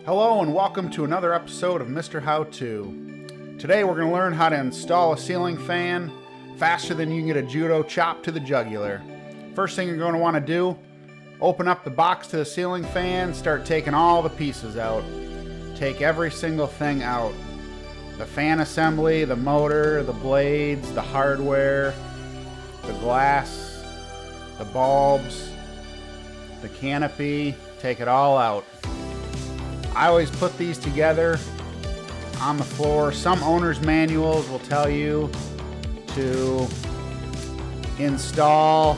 Hello and welcome to another episode of Mr. How To. Today we're going to learn how to install a ceiling fan faster than you can get a judo chop to the jugular. First thing you're going to want to do, open up the box to the ceiling fan, start taking all the pieces out. Take every single thing out. The fan assembly, the motor, the blades, the hardware, the glass, the bulbs, the canopy, take it all out. I always put these together on the floor. Some owner's manuals will tell you to install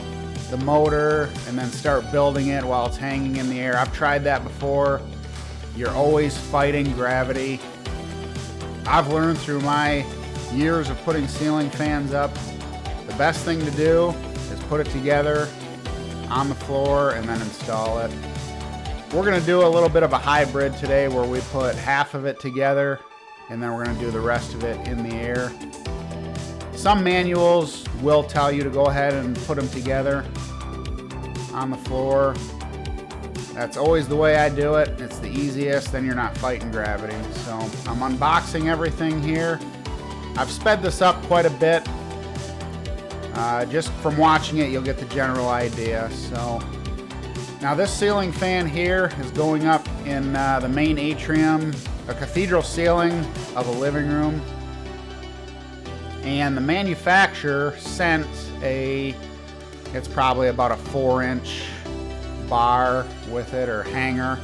the motor and then start building it while it's hanging in the air. I've tried that before. You're always fighting gravity. I've learned through my years of putting ceiling fans up, the best thing to do is put it together on the floor and then install it. We're going to do a little bit of a hybrid today where we put half of it together and then we're going to do the rest of it in the air. Some manuals will tell you to go ahead and put them together on the floor. That's always the way I do it. It's the easiest, then you're not fighting gravity. So I'm unboxing everything here. I've sped this up quite a bit. Just from watching it, you'll get the general idea. So now this ceiling fan here is going up in the main atrium, a cathedral ceiling of a living room. And the manufacturer sent it's probably about a 4-inch bar with it, or hanger.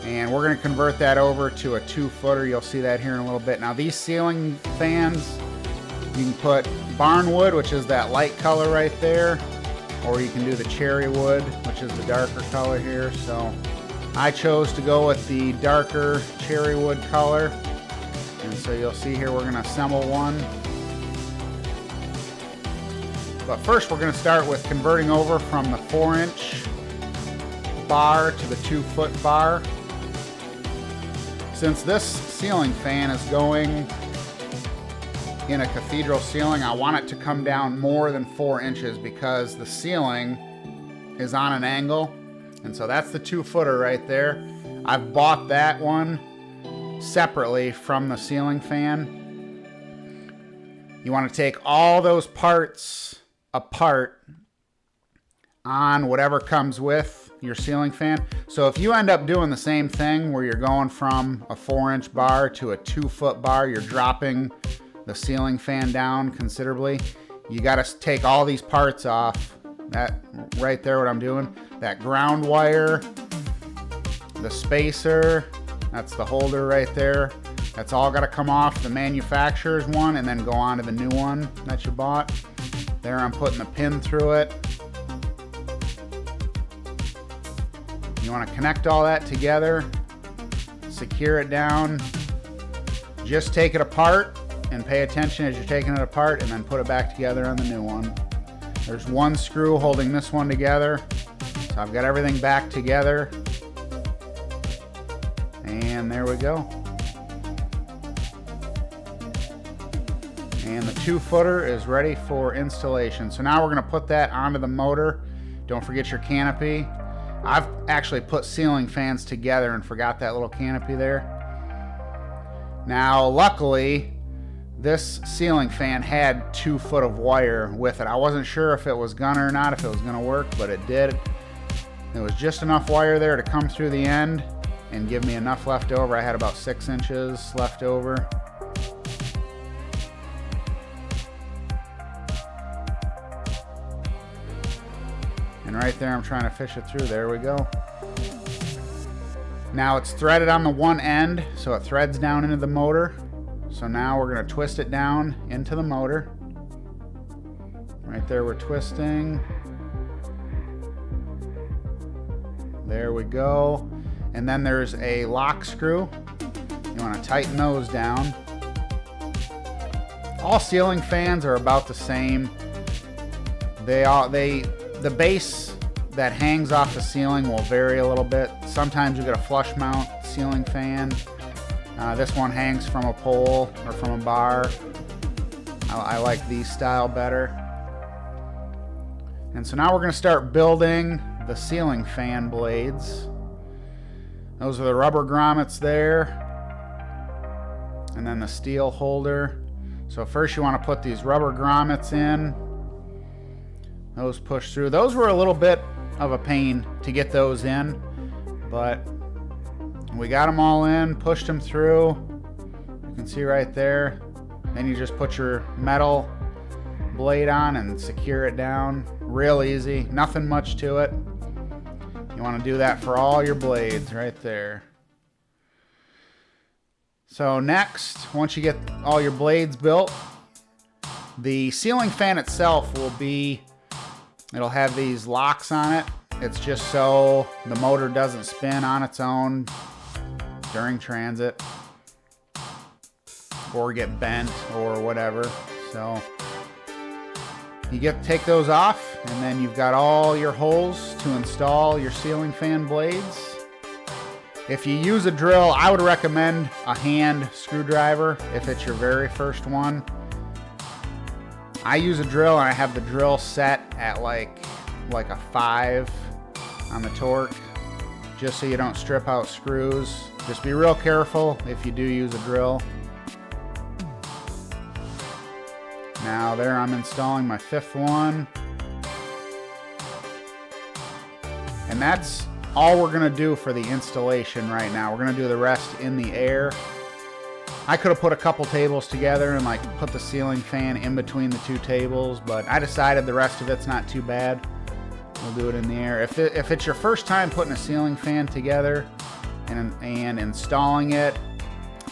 And we're going to convert that over to a 2-footer. You'll see that here in a little bit. Now these ceiling fans, you can put barnwood, which is that light color right there, or you can do the cherry wood, which is the darker color here. So I chose to go with the darker cherry wood color. And so you'll see here we're going to assemble one. But first we're going to start with converting over from the 4-inch bar to the 2-foot bar. Since this ceiling fan is going in a cathedral ceiling, I want it to come down more than 4 inches because the ceiling is on an angle. And so that's the 2-footer right there. I've bought that one separately from the ceiling fan. You want to take all those parts apart on whatever comes with your ceiling fan. So if you end up doing the same thing where you're going from a 4-inch bar to a 2-foot bar, you're dropping the ceiling fan down considerably. You got to take all these parts off. That right there, what I'm doing, that ground wire, the spacer, that's the holder right there. That's all got to come off the manufacturer's one and then go on to the new one that you bought. There I'm putting the pin through it. You want to connect all that together, secure it down. Just take it apart and pay attention as you're taking it apart, and then put it back together on the new one. There's one screw holding this one together. So I've got everything back together. And there we go. And the 2-footer is ready for installation. So now we're going to put that onto the motor. Don't forget your canopy. I've actually put ceiling fans together and forgot that little canopy there. Now, luckily, this ceiling fan had 2 foot of wire with it. I wasn't sure if it was gonna or not, if it was gonna work, but it did. There was just enough wire there to come through the end and give me enough left over. I had about 6 inches left over. And right there, I'm trying to fish it through. There we go. Now it's threaded on the one end, so it threads down into the motor. So now we're going to twist it down into the motor. Right there, we're twisting. There we go. And then there's a lock screw. You want to tighten those down. All ceiling fans are about the same. The base that hangs off the ceiling will vary a little bit. Sometimes you get a flush mount ceiling fan. This one hangs from a pole or from a bar. I like these style better. And so now we're going to start building the ceiling fan blades. Those are the rubber grommets there. And then the steel holder. So first you want to put these rubber grommets in. Those push through. Those were a little bit of a pain to get those in, but we got them all in, pushed them through. You can see right there. Then you just put your metal blade on and secure it down. Real easy, nothing much to it. You want to do that for all your blades right there. So next, once you get all your blades built, the ceiling fan itself will be, it'll have these locks on it. It's just so the motor doesn't spin on its own during transit or get bent or whatever. So you take those off, and then you've got all your holes to install your ceiling fan blades. If you use a drill, I would recommend a hand screwdriver if it's your very first one. I use a drill, and I have the drill set at like a 5 on the torque, just so you don't strip out screws. Just be real careful if you do use a drill. Now there I'm installing my 5th one. And that's all we're gonna do for the installation right now. We're gonna do the rest in the air. I could have put a couple tables together and like put the ceiling fan in between the 2 tables, but I decided the rest of it's not too bad. We'll do it in the air. If it's your first time putting a ceiling fan together and installing it,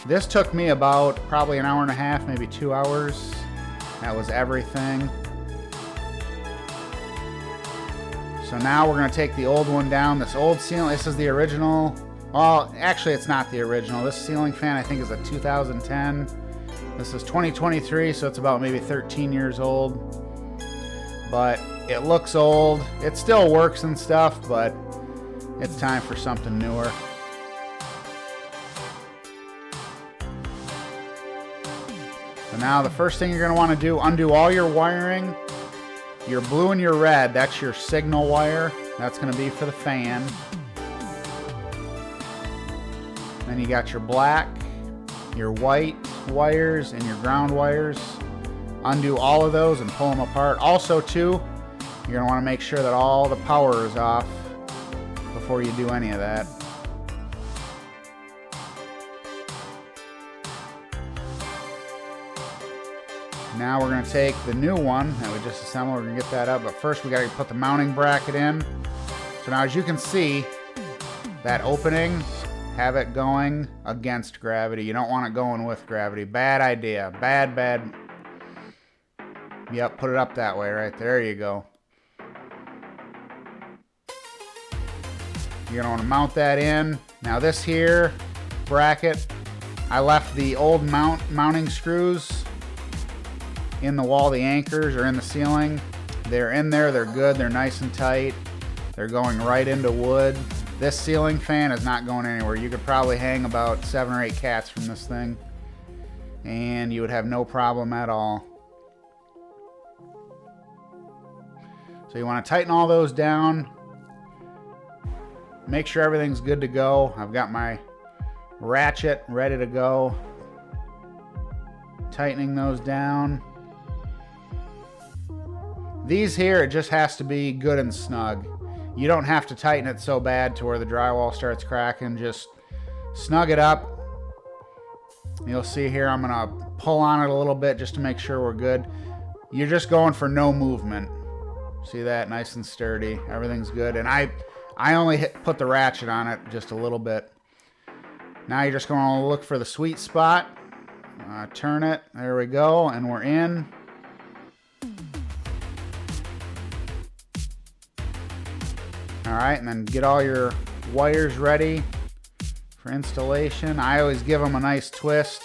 this took me about probably an hour and a half, maybe 2 hours. That was everything. So now we're going to take the old one down. This old ceiling, this is the original. Well, actually it's not the original. This ceiling fan I think is a 2010. This is 2023, so it's about maybe 13 years old. But it looks old. It still works and stuff, but it's time for something newer. So now the first thing you're going to want to do, undo all your wiring. Your blue and your red, that's your signal wire. That's going to be for the fan. Then you got your black, your white wires, and your ground wires. Undo all of those and pull them apart. Also, too, you're going to want to make sure that all the power is off before you do any of that. Now we're going to take the new one that we just assembled. We're going to get that up, but first we got to put the mounting bracket in. So now as you can see, that opening, have it going against gravity. You don't want it going with gravity. Bad idea. Bad. Yep, put it up that way right there. You go. You're going to want to mount that in. Now this here bracket, I left the old mounting screws in the wall, the anchors are in the ceiling. They're in there, they're good, they're nice and tight. They're going right into wood. This ceiling fan is not going anywhere. You could probably hang about 7 or 8 cats from this thing and you would have no problem at all. So you want to tighten all those down. Make sure everything's good to go. I've got my ratchet ready to go. Tightening those down. These here, it just has to be good and snug. You don't have to tighten it so bad to where the drywall starts cracking. Just snug it up. You'll see here, I'm going to pull on it a little bit just to make sure we're good. You're just going for no movement. See that? Nice and sturdy. Everything's good. And I only put the ratchet on it just a little bit. Now you're just going to look for the sweet spot. Turn it. There we go. And we're in. Alright, and then get all your wires ready for installation. I always give them a nice twist,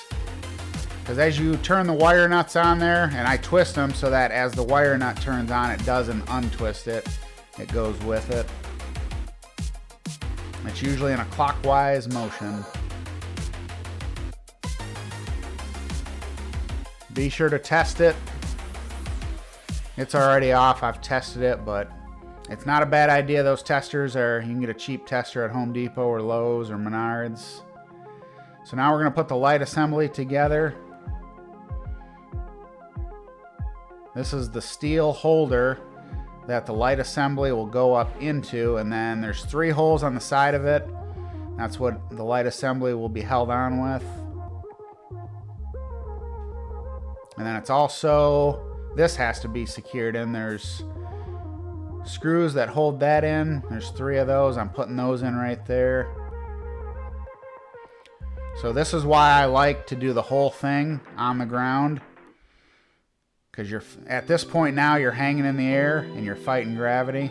because as you turn the wire nuts on there, and I twist them so that as the wire nut turns on, it doesn't untwist it. It goes with it. It's usually in a clockwise motion. Be sure to test it. It's already off. I've tested it, but It's not a bad idea. Those testers are, you can get a cheap tester at Home Depot or Lowe's or Menards. So now we're going to put the light assembly together. This is the steel holder that the light assembly will go up into, and then there's 3 holes on the side of it. That's what the light assembly will be held on with. And then it's also, this has to be secured in. There's screws that hold that in. There's 3 of those. I'm putting those in right there. So this is why I like to do the whole thing on the ground. Because you're at this point now, you're hanging in the air and you're fighting gravity.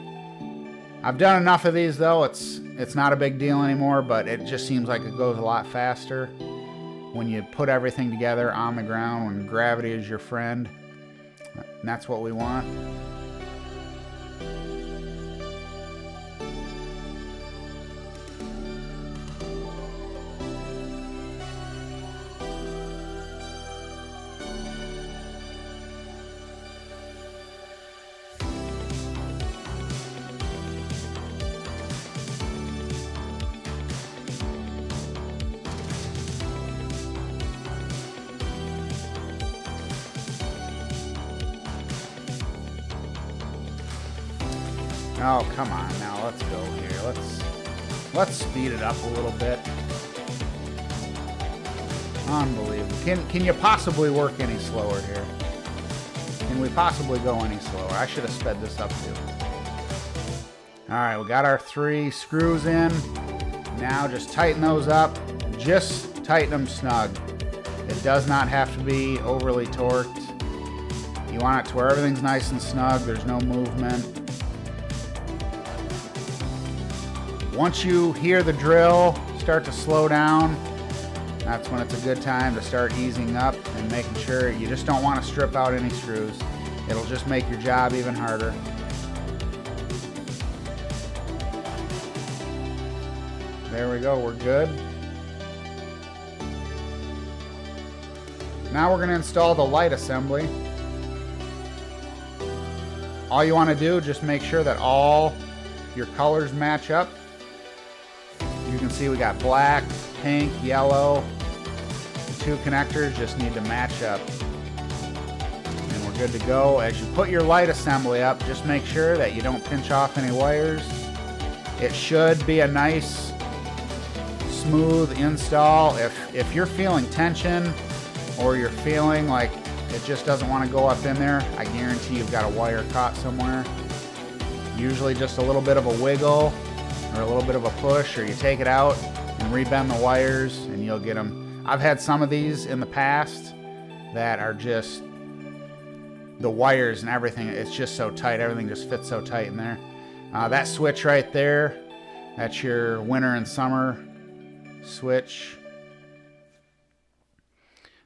I've done enough of these though, it's not a big deal anymore, but it just seems like it goes a lot faster when you put everything together on the ground, when gravity is your friend. And that's what we want. Oh, come on now, let's go here. Let's speed it up a little bit. Unbelievable. Can you possibly work any slower here? Can we possibly go any slower? I should have sped this up too. Alright, we got our 3 screws in. Now just tighten those up. Just tighten them snug. It does not have to be overly torqued. You want it to where everything's nice and snug, there's no movement. Once you hear the drill start to slow down, that's when it's a good time to start easing up and making sure you just don't want to strip out any screws. It'll just make your job even harder. There we go, we're good. Now we're going to install the light assembly. All you want to do, just make sure that all your colors match up. You can see we got black, pink, yellow. The 2 connectors just need to match up. And we're good to go. As you put your light assembly up, just make sure that you don't pinch off any wires. It should be a nice, smooth install. If you're feeling tension or you're feeling like it just doesn't want to go up in there, I guarantee you've got a wire caught somewhere. Usually just a little bit of a wiggle or a little bit of a push, or you take it out and rebend the wires and you'll get them. I've had some of these in the past that are just, the wires and everything, it's just so tight, everything just fits so tight in there. That switch right there, that's your winter and summer switch.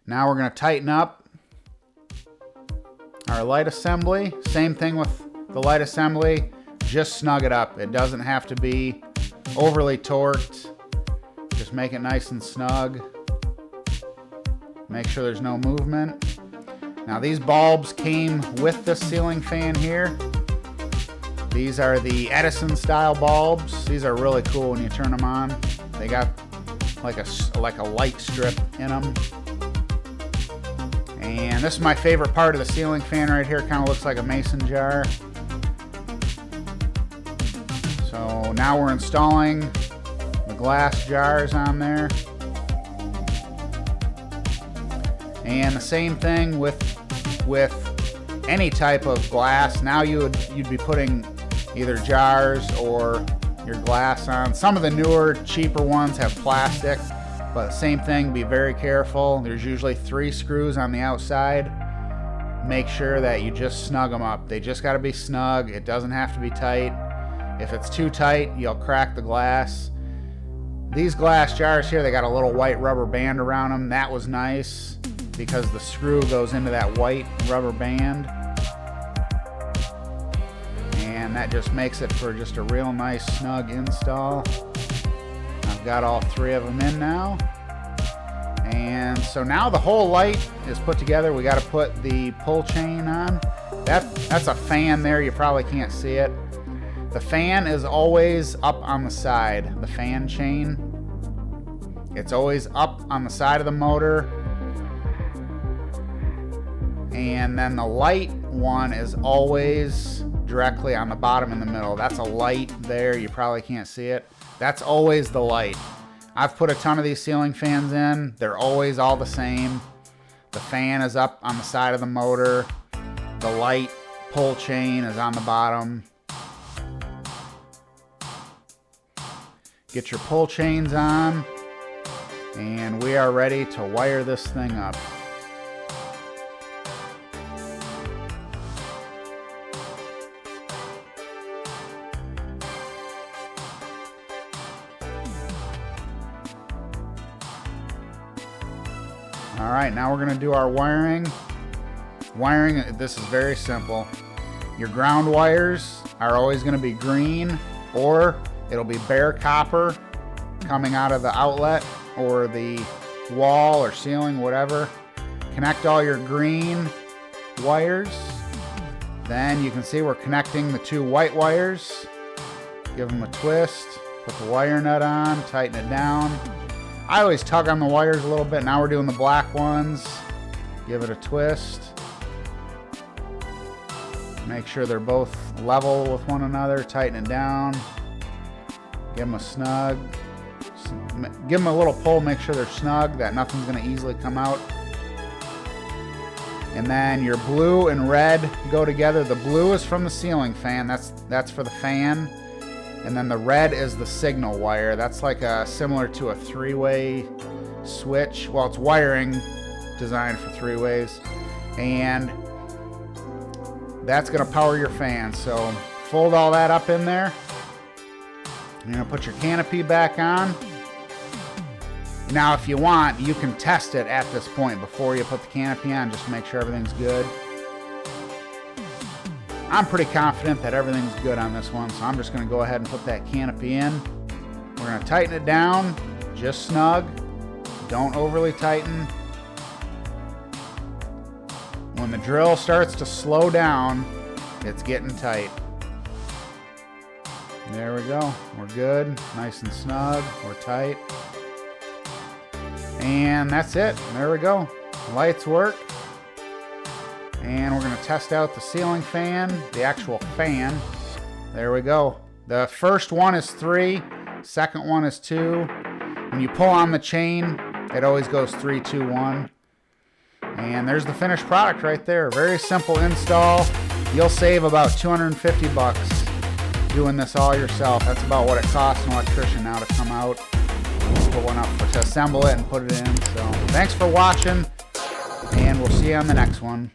Now we're going to tighten up our light assembly. Same thing with the light assembly. Just snug it up. It doesn't have to be overly torqued. Just make it nice and snug. Make sure there's no movement. Now these bulbs came with this ceiling fan here. These are the Edison style bulbs. These are really cool when you turn them on. They got like a light strip in them. And this is my favorite part of the ceiling fan right here. It kind of looks like a mason jar. So now we're installing the glass jars on there. And the same thing with any type of glass. Now you'd be putting either jars or your glass on. Some of the newer, cheaper ones have plastic, but same thing, be very careful. There's usually 3 screws on the outside. Make sure that you just snug them up. They just got to be snug. It doesn't have to be tight. If it's too tight, you'll crack the glass. These glass jars here, they got a little white rubber band around them. That was nice because the screw goes into that white rubber band. And that just makes it for just a real nice snug install. I've got all 3 of them in now. And so now the whole light is put together. We got to put the pull chain on. That's a fan there. You probably can't see it. The fan is always up on the side. The fan chain, it's always up on the side of the motor. And then the light one is always directly on the bottom in the middle. That's a light there. You probably can't see it. That's always the light. I've put a ton of these ceiling fans in. They're always all the same. The fan is up on the side of the motor. The light pull chain is on the bottom. Get your pull chains on, and we are ready to wire this thing up. All right, now we're gonna do our wiring. Wiring, this is very simple. Your ground wires are always gonna be green, or it'll be bare copper coming out of the outlet or the wall or ceiling, whatever. Connect all your green wires. Then you can see we're connecting the 2 white wires. Give them a twist, put the wire nut on, tighten it down. I always tug on the wires a little bit. Now we're doing the black ones. Give it a twist. Make sure they're both level with one another, tighten it down. Give them a snug. Give them a little pull, make sure they're snug, that nothing's gonna easily come out. And then your blue and red go together. The blue is from the ceiling fan, that's for the fan. And then the red is the signal wire. That's like similar to a 3-way switch. Well, it's wiring designed for 3 ways. And that's gonna power your fan. So fold all that up in there. You're gonna put your canopy back on. Now, if you want, you can test it at this point before you put the canopy on, just to make sure everything's good. I'm pretty confident that everything's good on this one, so I'm just gonna go ahead and put that canopy in. We're gonna tighten it down, just snug. Don't overly tighten. When the drill starts to slow down, it's getting tight. There we go. We're good. Nice and snug. We're tight. And that's it. There we go. Lights work. And we're going to test out the ceiling fan, the actual fan. There we go. The first one is 3. Second one is 2. When you pull on the chain, it always goes 3, 2, 1. And there's the finished product right there. Very simple install. You'll save about 250 bucks doing this all yourself. That's about what it costs an electrician now to come out, put one up, to assemble it and put it in. So thanks for watching, and we'll see you on the next one.